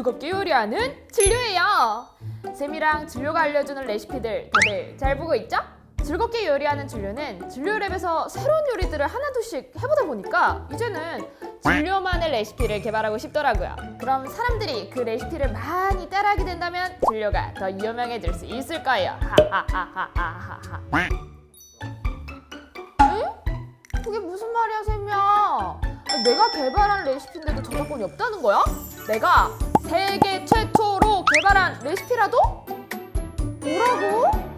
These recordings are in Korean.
즐겁게 요리하는 진료예요. 쌤이랑 진료가 알려주는 레시피들 다들 잘 보고 있죠? 즐겁게 요리하는 진료는 진료랩에서 새로운 요리들을 하나둘씩 해보다 보니까 이제는 진료만의 레시피를 개발하고 싶더라고요. 그럼 사람들이 그 레시피를 많이 따라하게 된다면 진료가 더 유명해질 수 있을 거예요. 하하하하하하. 응? 그게 무슨 말이야, 쌤이야? 내가 개발한 레시피인데도 저작권이 없다는 거야? 내가 세계 최초로 개발한 레시피라도? 뭐라고?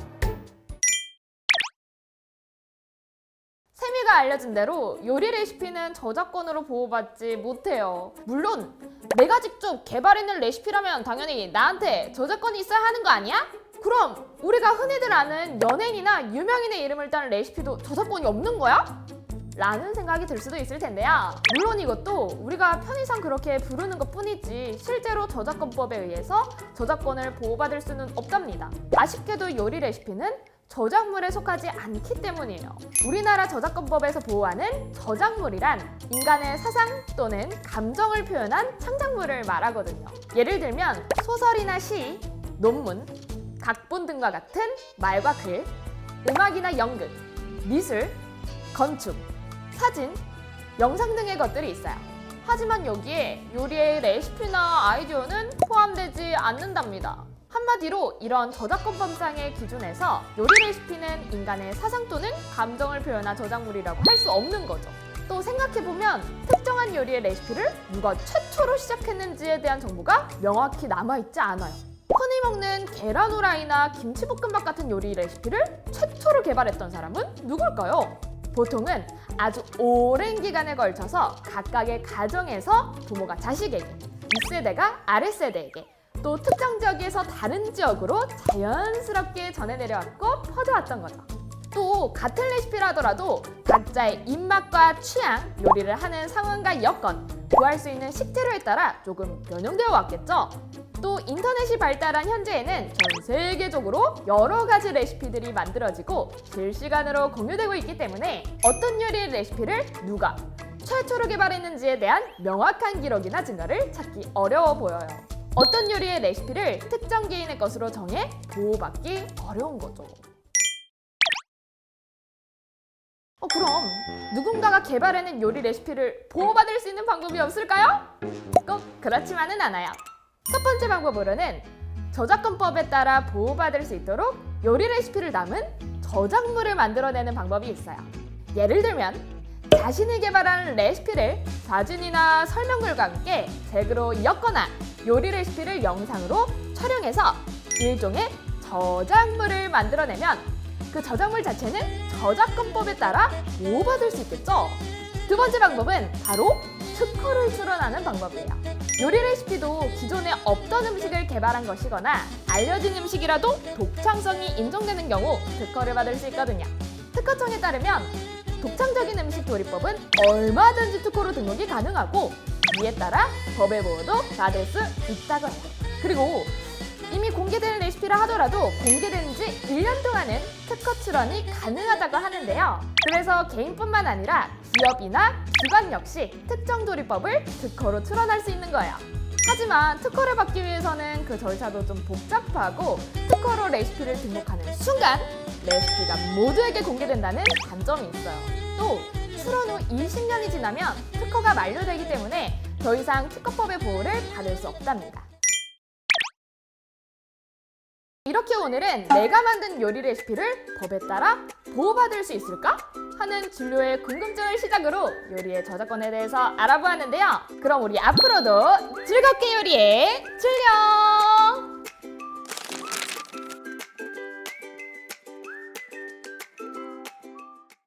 세미가 알려준 대로 요리 레시피는 저작권으로 보호받지 못해요. 물론 내가 직접 개발해낸 레시피라면 당연히 나한테 저작권이 있어야 하는 거 아니야? 그럼 우리가 흔히들 아는 연예인이나 유명인의 이름을 딴 레시피도 저작권이 없는 거야? 라는 생각이 들 수도 있을 텐데요. 물론 이것도 우리가 편의상 그렇게 부르는 것 뿐이지 실제로 저작권법에 의해서 저작권을 보호받을 수는 없답니다. 아쉽게도 요리 레시피는 저작물에 속하지 않기 때문이에요. 우리나라 저작권법에서 보호하는 저작물이란 인간의 사상 또는 감정을 표현한 창작물을 말하거든요. 예를 들면 소설이나 시, 논문, 각본 등과 같은 말과 글, 음악이나 연극, 미술, 건축, 사진, 영상 등의 것들이 있어요. 하지만 여기에 요리의 레시피나 아이디어는 포함되지 않는답니다. 한마디로 이런 저작권법상의 기준에서 요리 레시피는 인간의 사상 또는 감정을 표현한 저작물이라고 할 수 없는 거죠. 또 생각해보면 특정한 요리의 레시피를 누가 최초로 시작했는지에 대한 정보가 명확히 남아있지 않아요. 흔히 먹는 계란 후라이나 김치볶음밥 같은 요리 레시피를 최초로 개발했던 사람은 누굴까요? 보통은 아주 오랜 기간에 걸쳐서 각각의 가정에서 부모가 자식에게, 윗세대가 아랫세대에게, 또 특정 지역에서 다른 지역으로 자연스럽게 전해 내려왔고 퍼져왔던 거죠. 또 같은 레시피라 하더라도 각자의 입맛과 취향, 요리를 하는 상황과 여건, 구할 수 있는 식재료에 따라 조금 변형되어 왔겠죠. 또 인터넷이 발달한 현재에는 전 세계적으로 여러 가지 레시피들이 만들어지고 실시간으로 공유되고 있기 때문에 어떤 요리의 레시피를 누가 최초로 개발했는지에 대한 명확한 기록이나 증거를 찾기 어려워 보여요. 어떤 요리의 레시피를 특정 개인의 것으로 정해 보호받기 어려운 거죠. 그럼 누군가가 개발해낸 요리 레시피를 보호받을 수 있는 방법이 없을까요? 꼭 그렇지만은 않아요. 첫 번째 방법으로는 저작권법에 따라 보호받을 수 있도록 요리 레시피를 담은 저작물을 만들어내는 방법이 있어요. 예를 들면 자신이 개발한 레시피를 사진이나 설명글과 함께 책으로 엮거나 요리 레시피를 영상으로 촬영해서 일종의 저작물을 만들어내면 그 저작물 자체는 저작권법에 따라 보호받을 수 있겠죠? 두 번째 방법은 바로 특허를 출원하는 방법이에요. 요리 레시피도 기존에 없던 음식을 개발한 것이거나 알려진 음식이라도 독창성이 인정되는 경우 특허를 받을 수 있거든요. 특허청에 따르면 독창적인 음식 조리법은 얼마든지 특허로 등록이 가능하고 이에 따라 법의 보호도 받을 수 있다고 해요. 그리고 이미 공개된 레시피라 하더라도 공개된 지 1년 동안은 특허 출원이 가능하다고 하는데요. 그래서 개인뿐만 아니라 기업이나 기관 역시 특정 조리법을 특허로 출원할 수 있는 거예요. 하지만 특허를 받기 위해서는 그 절차도 좀 복잡하고 특허로 레시피를 등록하는 순간 레시피가 모두에게 공개된다는 단점이 있어요. 또 출원 후 20년이 지나면 특허가 만료되기 때문에 더 이상 특허법의 보호를 받을 수 없답니다. 이렇게 오늘은 내가 만든 요리 레시피를 법에 따라 보호받을 수 있을까? 하는 진료의 궁금증을 시작으로 요리의 저작권에 대해서 알아보았는데요. 그럼 우리 앞으로도 즐겁게 요리해 진료!